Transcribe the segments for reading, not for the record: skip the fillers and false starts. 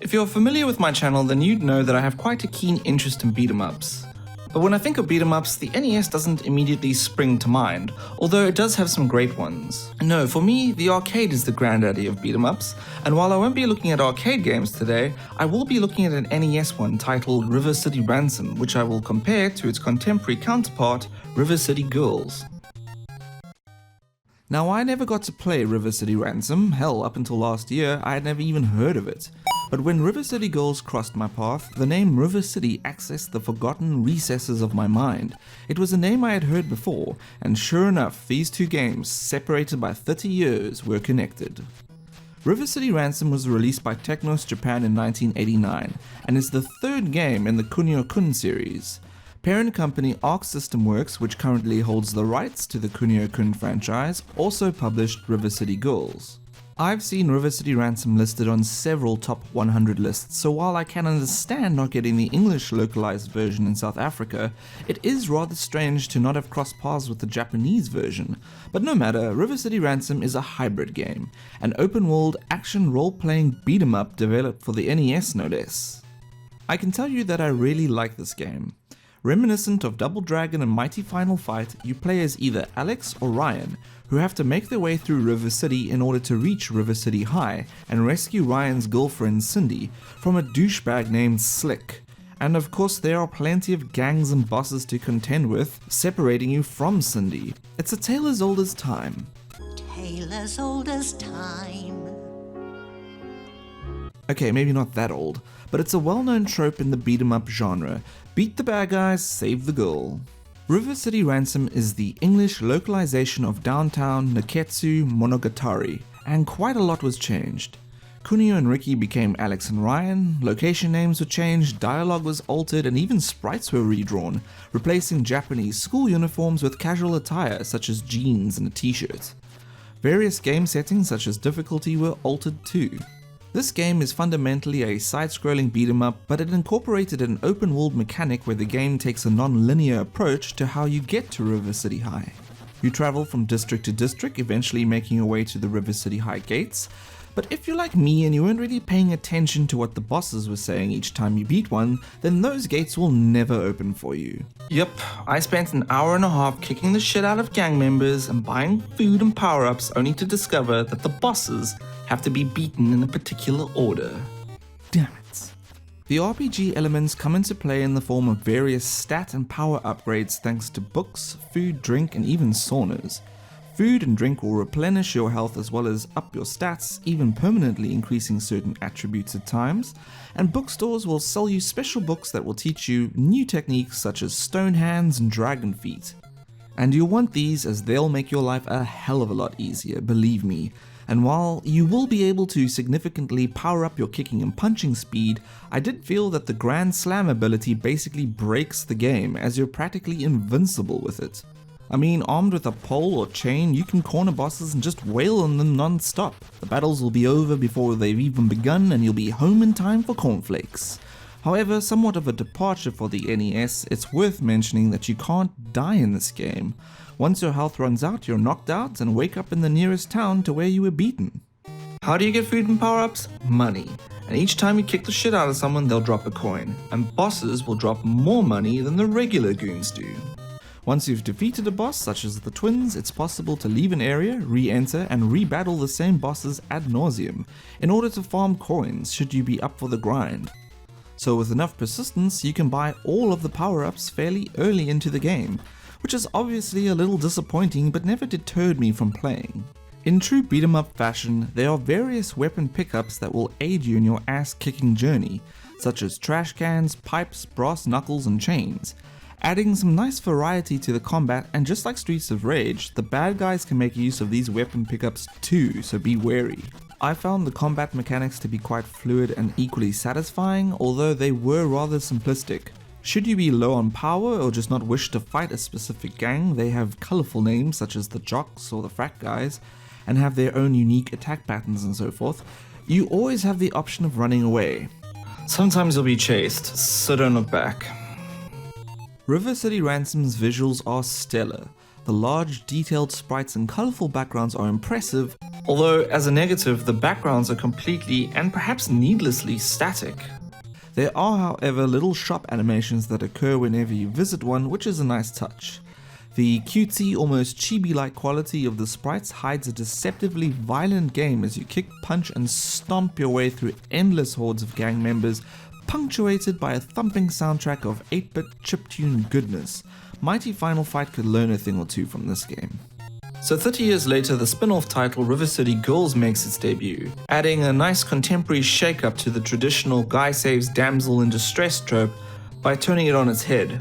If you're familiar with my channel, then you'd know that I have quite a keen interest in beat-em-ups. But when I think of beat-em-ups, the NES doesn't immediately spring to mind, although it does have some great ones. No, for me, the arcade is the granddaddy of beat-em-ups, and while I won't be looking at arcade games today, I will be looking at an NES one titled River City Ransom, which I will compare to its contemporary counterpart, River City Girls. Now, I never got to play River City Ransom. Hell, up until last year, I had never even heard of it. But when River City Girls crossed my path, the name River City accessed the forgotten recesses of my mind. It was a name I had heard before, and sure enough, these two games, separated by 30 years, were connected. River City Ransom was released by Technos Japan in 1989, and is the third game in the Kunio-kun series. Parent company Arc System Works, which currently holds the rights to the Kunio-kun franchise, also published River City Girls. I've seen River City Ransom listed on several top 100 lists, so while I can understand not getting the English localized version in South Africa, it is rather strange to not have crossed paths with the Japanese version. But no matter, River City Ransom is a hybrid game, an open-world action role-playing beat-em-up developed for the NES no less. I can tell you that I really like this game. Reminiscent of Double Dragon and Mighty Final Fight, you play as either Alex or Ryan, who have to make their way through River City in order to reach River City High and rescue Ryan's girlfriend Cyndi from a douchebag named Slick. And of course there are plenty of gangs and bosses to contend with, separating you from Cyndi. It's a tale as old as time. Tale as old as time. Okay, maybe not that old, but it's a well-known trope in the beat-em-up genre. Beat the bad guys, save the girl. River City Ransom is the English localization of Downtown Neketsu Monogatari, and quite a lot was changed. Kunio and Ricky became Alex and Ryan, location names were changed, dialogue was altered, and even sprites were redrawn, replacing Japanese school uniforms with casual attire such as jeans and a t-shirt. Various game settings such as difficulty were altered too. This game is fundamentally a side-scrolling beat-em-up, but it incorporated an open-world mechanic where the game takes a non-linear approach to how you get to River City High. You travel from district to district, eventually making your way to the River City High gates, but if you're like me and you weren't really paying attention to what the bosses were saying each time you beat one, then those gates will never open for you. Yep, I spent an hour and a half kicking the shit out of gang members and buying food and power-ups only to discover that the bosses have to be beaten in a particular order. Damn it. The RPG elements come into play in the form of various stat and power upgrades thanks to books, food, drink, and even saunas. Food and drink will replenish your health as well as up your stats, even permanently increasing certain attributes at times, and bookstores will sell you special books that will teach you new techniques such as stone hands and dragon feet. And you'll want these as they'll make your life a hell of a lot easier, believe me. And while you will be able to significantly power up your kicking and punching speed, I did feel that the Grand Slam ability basically breaks the game as you're practically invincible with it. I mean, armed with a pole or chain, you can corner bosses and just wail on them non-stop. The battles will be over before they've even begun and you'll be home in time for cornflakes. However, somewhat of a departure for the NES, it's worth mentioning that you can't die in this game. Once your health runs out, you're knocked out and wake up in the nearest town to where you were beaten. How do you get food and power-ups? Money. And each time you kick the shit out of someone, they'll drop a coin. And bosses will drop more money than the regular goons do. Once you've defeated a boss, such as the twins, it's possible to leave an area, re-enter, and re-battle the same bosses ad nauseum, in order to farm coins should you be up for the grind. So with enough persistence, you can buy all of the power-ups fairly early into the game, which is obviously a little disappointing but never deterred me from playing. In true beat-em-up fashion, there are various weapon pickups that will aid you in your ass-kicking journey, such as trash cans, pipes, brass knuckles, and chains. Adding some nice variety to the combat, and just like Streets of Rage, the bad guys can make use of these weapon pickups too, so be wary. I found the combat mechanics to be quite fluid and equally satisfying, although they were rather simplistic. Should you be low on power or just not wish to fight a specific gang, they have colourful names such as the Jocks or the Frat Guys, and have their own unique attack patterns and so forth. You always have the option of running away. Sometimes you'll be chased, so don't look back. River City Ransom's visuals are stellar. The large, detailed sprites and colourful backgrounds are impressive, although as a negative, the backgrounds are completely and perhaps needlessly static. There are, however, little shop animations that occur whenever you visit one, which is a nice touch. The cutesy, almost chibi-like quality of the sprites hides a deceptively violent game as you kick, punch and stomp your way through endless hordes of gang members, punctuated by a thumping soundtrack of 8-bit chiptune goodness. Mighty Final Fight could learn a thing or two from this game. So 30 years later, the spin-off title River City Girls makes its debut, adding a nice contemporary shake-up to the traditional guy saves damsel in distress trope by turning it on its head.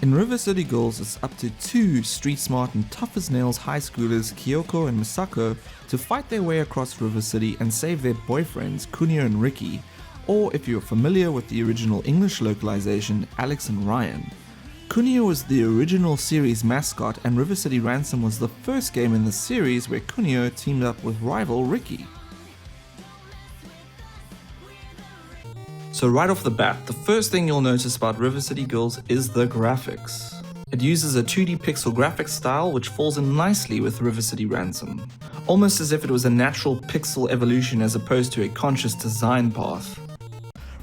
In River City Girls, it's up to two street-smart and tough-as-nails high schoolers, Kyoko and Misako, to fight their way across River City and save their boyfriends, Kunio and Ricky, or if you're familiar with the original English localization, Alex and Ryan. Kunio was the original series mascot, and River City Ransom was the first game in the series where Kunio teamed up with rival Ricky. So right off the bat, the first thing you'll notice about River City Girls is the graphics. It uses a 2D pixel graphics style which falls in nicely with River City Ransom, almost as if it was a natural pixel evolution as opposed to a conscious design path.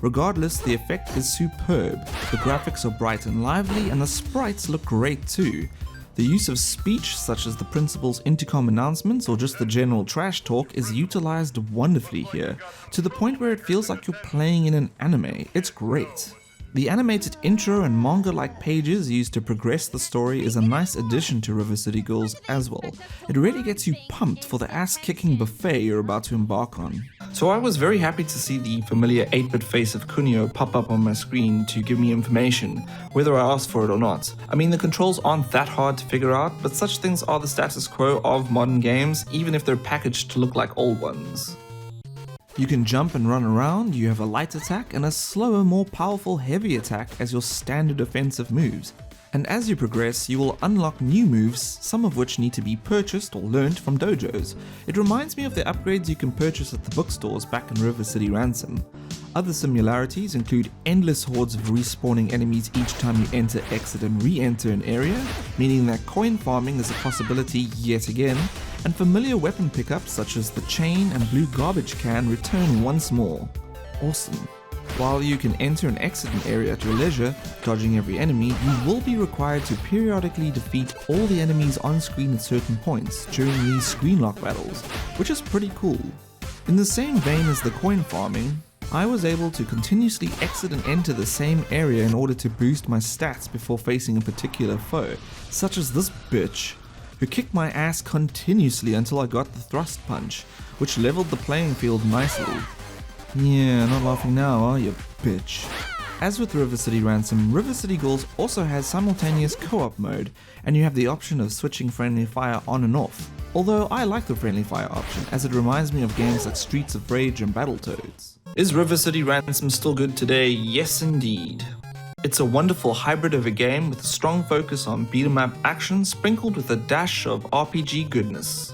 Regardless, the effect is superb. The graphics are bright and lively, and the sprites look great too. The use of speech, such as the principal's intercom announcements or just the general trash talk, is utilized wonderfully here, to the point where it feels like you're playing in an anime. It's great. The animated intro and manga-like pages used to progress the story is a nice addition to River City Girls as well. It really gets you pumped for the ass-kicking buffet you're about to embark on. So I was very happy to see the familiar 8-bit face of Kunio pop up on my screen to give me information, whether I asked for it or not. I mean, the controls aren't that hard to figure out, but such things are the status quo of modern games, even if they're packaged to look like old ones. You can jump and run around, you have a light attack and a slower, more powerful heavy attack as your standard offensive moves. And as you progress, you will unlock new moves, some of which need to be purchased or learned from dojos. It reminds me of the upgrades you can purchase at the bookstores back in River City Ransom. Other similarities include endless hordes of respawning enemies each time you enter, exit and re-enter an area, meaning that coin farming is a possibility yet again, and familiar weapon pickups such as the chain and blue garbage can return once more. Awesome. While you can enter and exit an area at your leisure, dodging every enemy, you will be required to periodically defeat all the enemies on screen at certain points during these screen lock battles, which is pretty cool. In the same vein as the coin farming, I was able to continuously exit and enter the same area in order to boost my stats before facing a particular foe, such as this bitch, who kicked my ass continuously until I got the thrust punch, which leveled the playing field nicely. Yeah, not laughing now, are you, bitch? As with River City Ransom, River City Girls also has simultaneous co-op mode, and you have the option of switching friendly fire on and off. Although I like the friendly fire option, as it reminds me of games like Streets of Rage and Battletoads. Is River City Ransom still good today? Yes indeed. It's a wonderful hybrid of a game with a strong focus on beat-em-up action sprinkled with a dash of RPG goodness.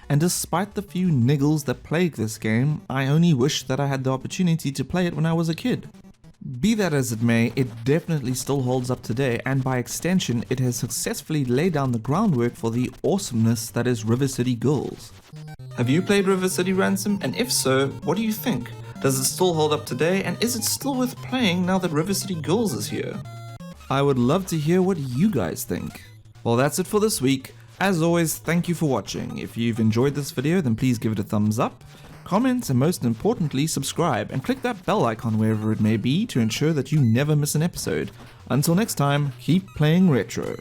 And despite the few niggles that plague this game, I only wish that I had the opportunity to play it when I was a kid. Be that as it may, it definitely still holds up today, and by extension, it has successfully laid down the groundwork for the awesomeness that is River City Girls. Have you played River City Ransom? And if so, what do you think? Does it still hold up today, and is it still worth playing now that River City Girls is here? I would love to hear what you guys think. Well, that's it for this week. As always, thank you for watching. If you've enjoyed this video, then please give it a thumbs up, comment, and most importantly, subscribe, and click that bell icon wherever it may be to ensure that you never miss an episode. Until next time, keep playing retro.